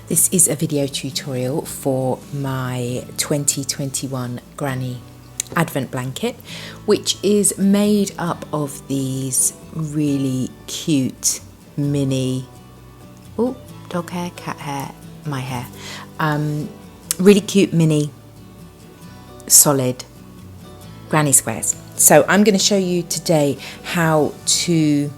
This is a video tutorial for my 2021 Granny Advent blanket, which is made up of these really cute mini, dog hair, cat hair, my hair, really cute mini solid granny squares. So I'm going to show you today how to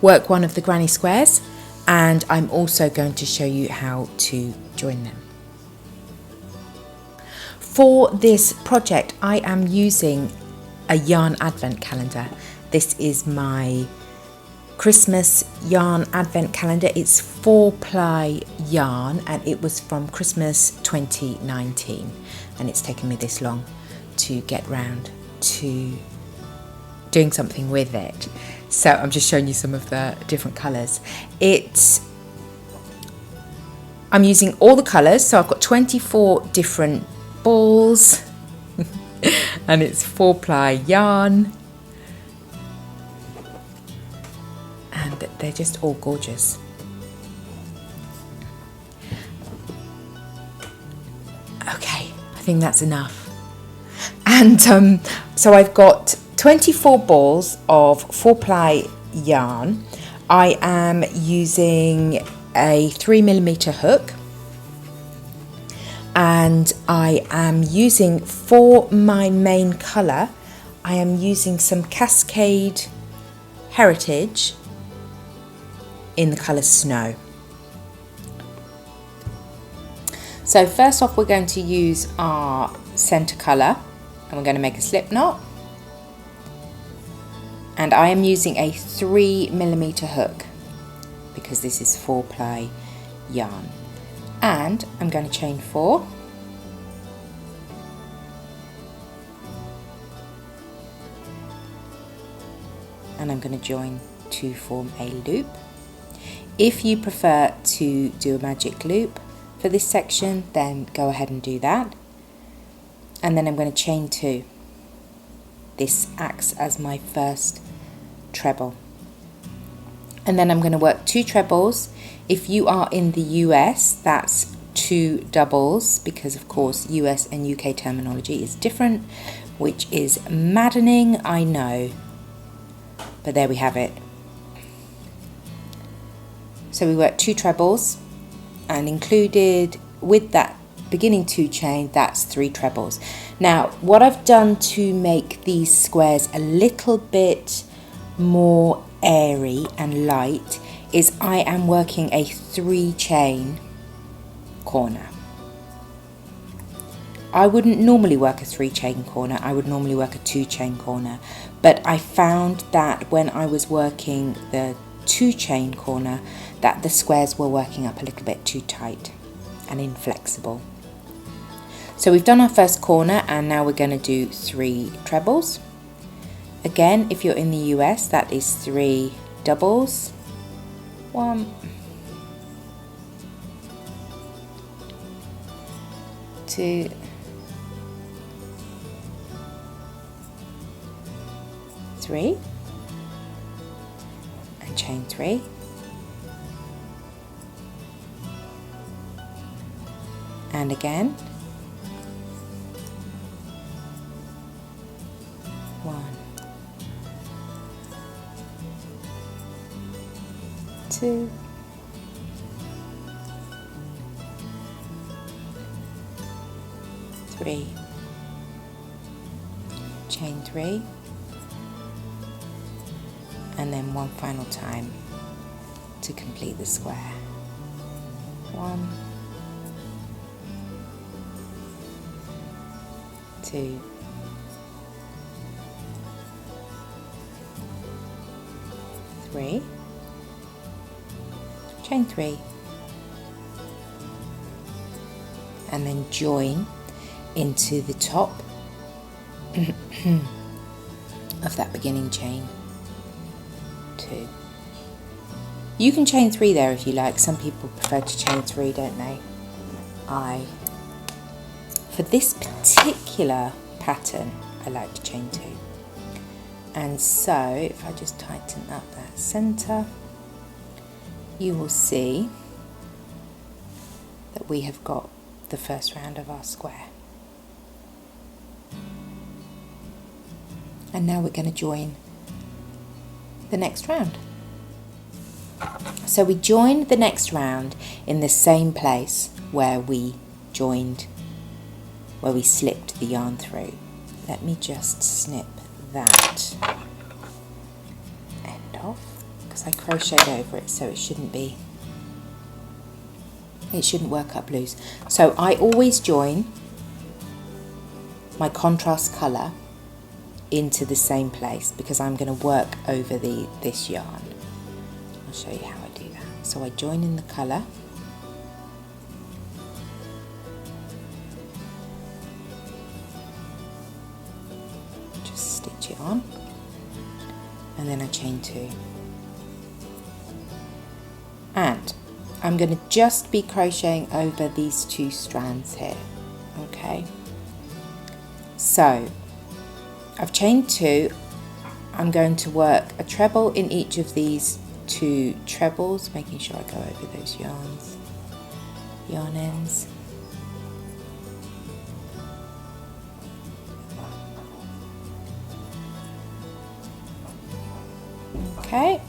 work one of the granny squares, and I'm also going to show you how to join them. For this project I am using a yarn advent calendar. This is my Christmas yarn advent calendar. It's 4-ply yarn and it was from Christmas 2019, and it's taken me this long to get round to doing something with it. So I'm just showing you some of the different colours. I'm using all the colours, so I've got 24 different balls and it's 4-ply yarn, and they're just all gorgeous. Okay, I think that's enough. And so I've got 24 balls of 4-ply yarn. I am using a 3mm hook, and I am using, for my main colour, I am using some Cascade Heritage in the colour Snow. So first off, we're going to use our centre colour and we're going to make a slip knot. And I am using a 3mm hook because this is 4-ply yarn. And I'm going to chain 4. And I'm going to join to form a loop. If you prefer to do a magic loop for this section, then go ahead and do that. And then I'm going to chain 2. This acts as my first treble. And then I'm going to work 2 trebles. If you are in the US, that's 2 doubles, because of course US and UK terminology is different, which is maddening, I know, but there we have it. So we work 2 trebles, and included with that beginning 2 chain, that's 3 trebles. Now what I've done to make these squares a little bit more airy and light is I am working a 3-chain corner. I wouldn't normally work a 3-chain corner, I would normally work a 2-chain corner, but I found that when I was working the 2-chain corner that the squares were working up a little bit too tight and inflexible. So we've done our first corner, and now we're going to do 3 trebles. Again, if you're in the US, that is 3 doubles. 1, 2, 3, and chain 3. And again, 1, 2, 3, chain 3, and then one final time to complete the square. 1, 2, 3, chain 3, and then join into the top of that beginning chain 2. You can chain 3 there if you like. Some people prefer to chain 3, don't they? For this particular pattern, I like to chain 2. And so if I just tighten up that center, you will see that we have got the first round of our square. And now we're going to join the next round. So we joined the next round in the same place where we slipped the yarn through. Let me just snip that end off, because I crocheted over it, so it shouldn't work up loose. So I always join my contrast colour into the same place because I'm going to work over this yarn. I'll show you how I do that. So I join in the colour, just stitch it on, and then I chain 2. And I'm going to just be crocheting over these 2 strands here, okay? So I've chained 2. I'm going to work a treble in each of these 2 trebles, making sure I go over those yarn ends. Okay,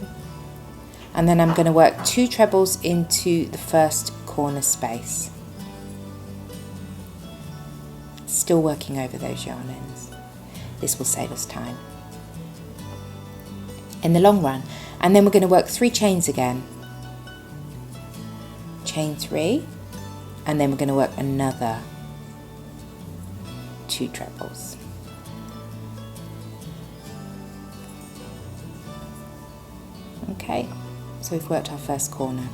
and then I'm going to work 2 trebles into the first corner space, still working over those yarn ends. This will save us time in the long run. And then we're going to work 3 chains again, chain 3, and then we're going to work another 2 trebles. Okay, so we've worked our first corner.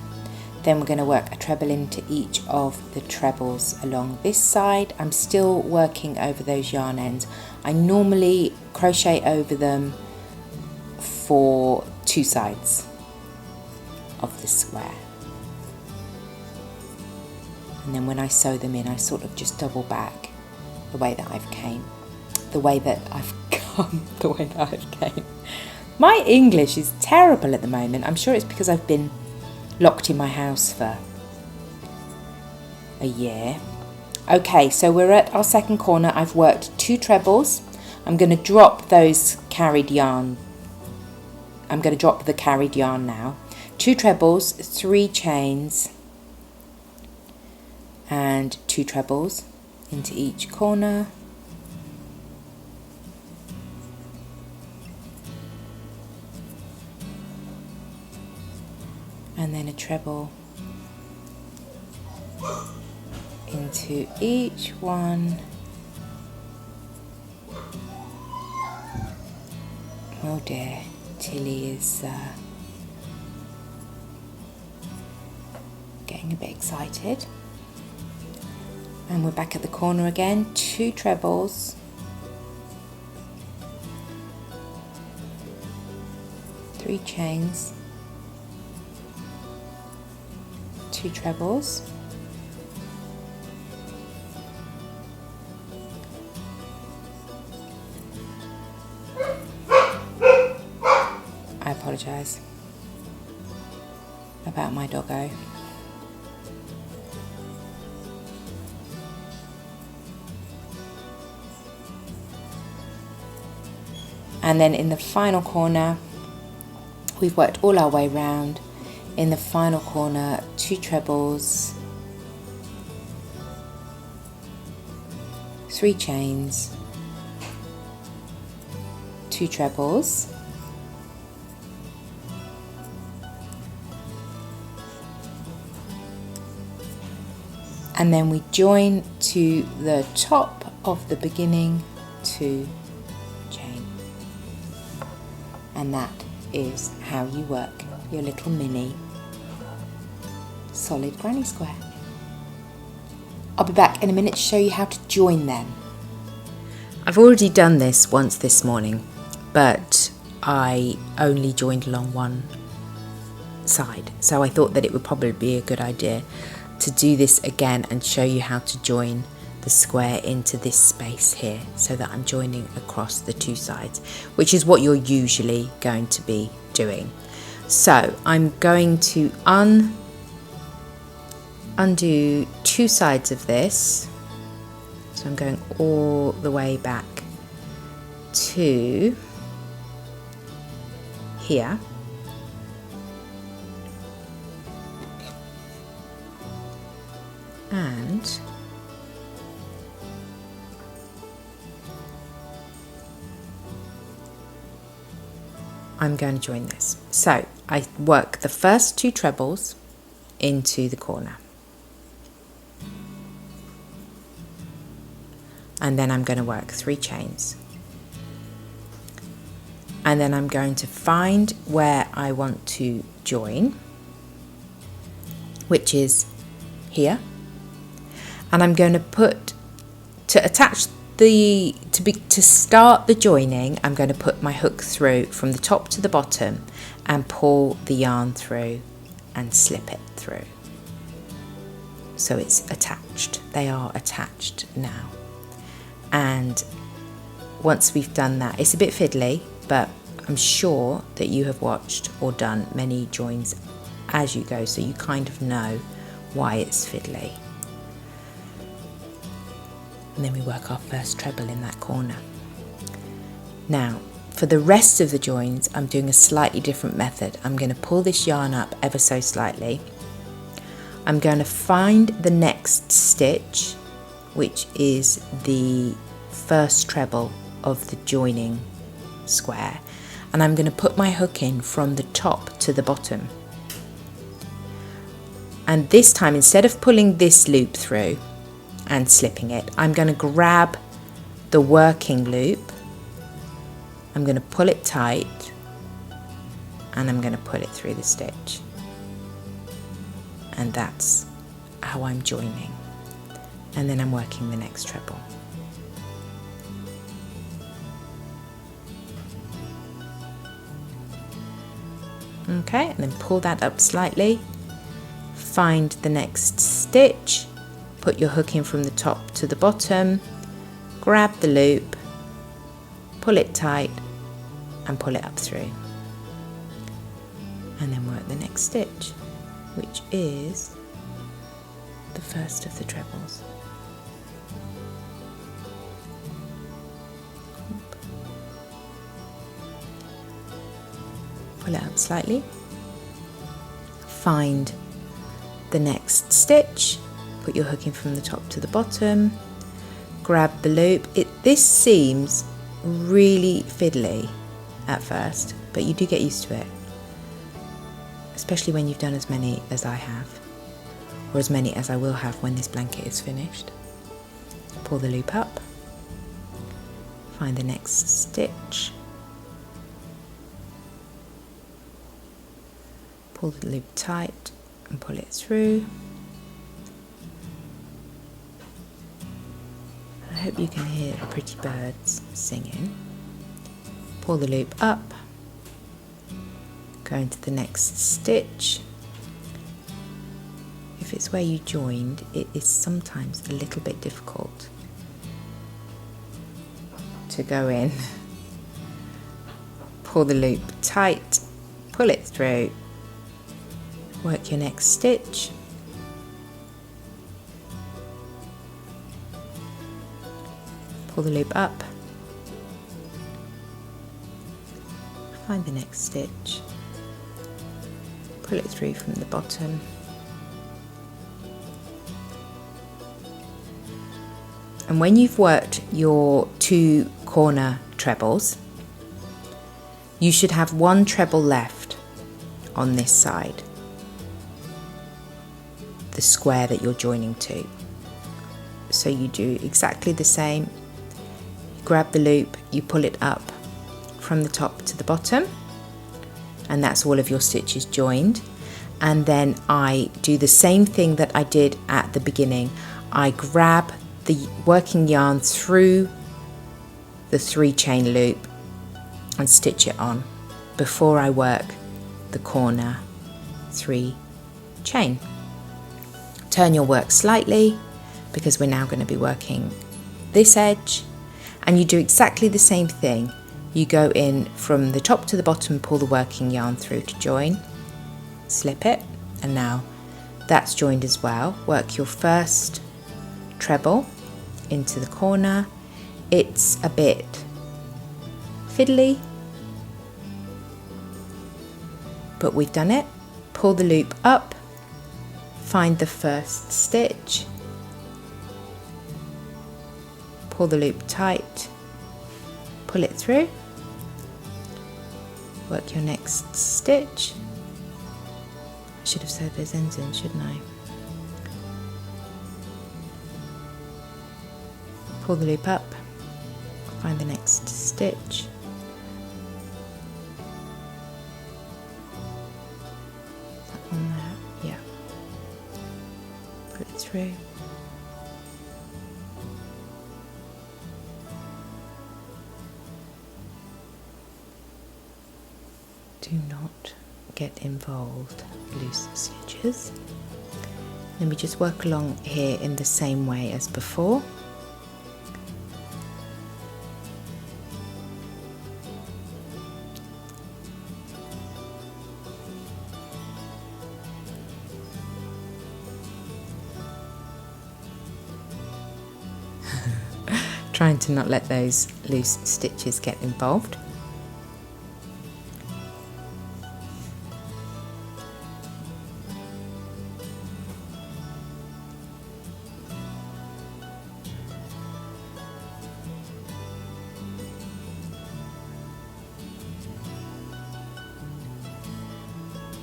Then we're going to work a treble into each of the trebles along this side. I'm still working over those yarn ends. I normally crochet over them for 2 sides of the square. And then when I sew them in, I sort of just double back the way that I've come. My English is terrible at the moment. I'm sure it's because I've been locked in my house for a year. Okay, so we're at our second corner. I've worked 2 trebles. I'm going to drop those carried yarn. I'm going to drop the carried yarn now. 2 trebles, 3 chains, and 2 trebles into each corner. And then a treble into each one. Oh dear, Tilly is getting a bit excited. And we're back at the corner again, 2 trebles, 3 chains, 2 trebles, I apologise about my doggo. And then in the final corner, we've worked all our way round. In the final corner, 2 trebles, 3 chains, 2 trebles, and then we join to the top of the beginning 2 chain. And that is how you work your little mini solid granny square. I'll be back in a minute to show you how to join them. I've already done this once this morning, but I only joined along one side, so I thought that it would probably be a good idea to do this again and show you how to join the square into this space here, so that I'm joining across the 2 sides, which is what you're usually going to be doing. So I'm going to undo two sides of this, so I'm going all the way back to here. And I'm going to join this. So I work the first two trebles into the corner. And then I'm going to work 3 chains. And then I'm going to find where I want to join, which is here. And I'm going to put, to attach the, to start the joining, I'm going to put my hook through from the top to the bottom and pull the yarn through and slip it through. So it's attached. They are attached now. And once we've done that, it's a bit fiddly, but I'm sure that you have watched or done many joins as you go, so you kind of know why it's fiddly. And then we work our first treble in that corner. Now, for the rest of the joins, I'm doing a slightly different method. I'm going to pull this yarn up ever so slightly. I'm going to find the next stitch, which is the first treble of the joining square, and I'm going to put my hook in from the top to the bottom. And this time, instead of pulling this loop through and slipping it, I'm going to grab the working loop, I'm going to pull it tight, and I'm going to pull it through the stitch. And that's how I'm joining. And then I'm working the next treble. Okay, and then pull that up slightly, find the next stitch, put your hook in from the top to the bottom, grab the loop, pull it tight and pull it up through, and then work the next stitch, which is the first of the trebles. Pull it up slightly, find the next stitch, put your hook in from the top to the bottom, grab the loop. This seems really fiddly at first, but you do get used to it, especially when you've done as many as I have, or as many as I will have when this blanket is finished. Pull the loop up, find the next stitch, pull the loop tight and pull it through. I hope you can hear the pretty birds singing. Pull the loop up, go into the next stitch. If it's where you joined, it is sometimes a little bit difficult to go in. Pull the loop tight, pull it through, work your next stitch, pull the loop up, find the next stitch, pull it through from the bottom, and when you've worked your 2 corner trebles, you should have 1 treble left on this side, the square that you're joining to. So you do exactly the same. You grab the loop, you pull it up from the top to the bottom, and that's all of your stitches joined. And then I do the same thing that I did at the beginning. I grab the working yarn through the 3 chain loop and stitch it on before I work the corner 3 chain. Turn your work slightly, because we're now going to be working this edge, and you do exactly the same thing. You go in from the top to the bottom, pull the working yarn through to join, slip it, and now that's joined as well. Work your first treble into the corner. It's a bit fiddly, but we've done it. Pull the loop up, find the first stitch, pull the loop tight, pull it through, work your next stitch. I should have sewed those ends in, shouldn't I? Pull the loop up, find the next stitch, that one there, yeah, pull it through, do not get involved loose stitches. Then we just work along here in the same way as before. Trying to not let those loose stitches get involved.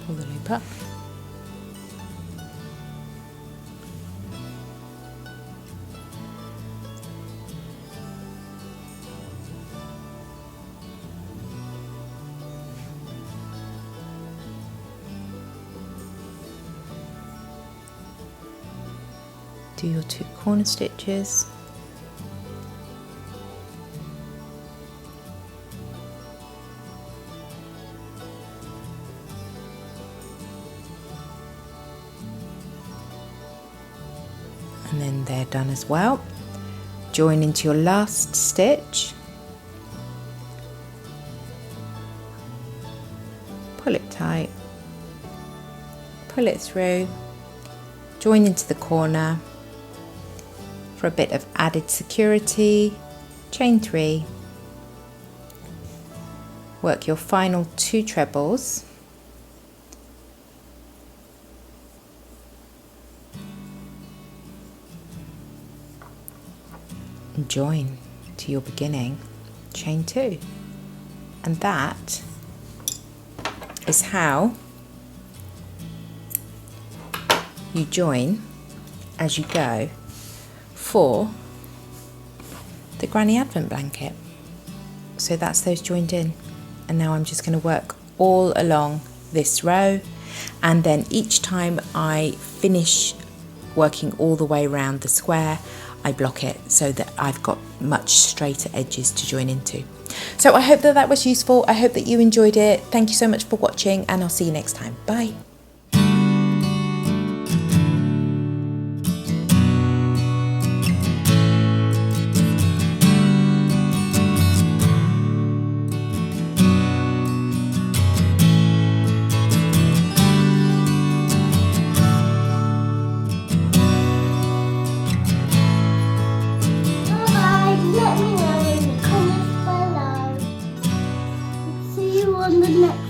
Pull the loop up. Do your 2 corner stitches. And then they're done as well. Join into your last stitch. Pull it tight. Pull it through. Join into the corner. For a bit of added security, chain 3, work your final 2 trebles, and join to your beginning, chain 2, and that is how you join as you go for the Granny Advent blanket. So that's those joined in, and now I'm just going to work all along this row, and then each time I finish working all the way around the square, I block it so that I've got much straighter edges to join into. So I hope that that was useful. I hope that you enjoyed it. Thank you so much for watching, and I'll see you next time. Bye. Let me know in the comments below. See you on the next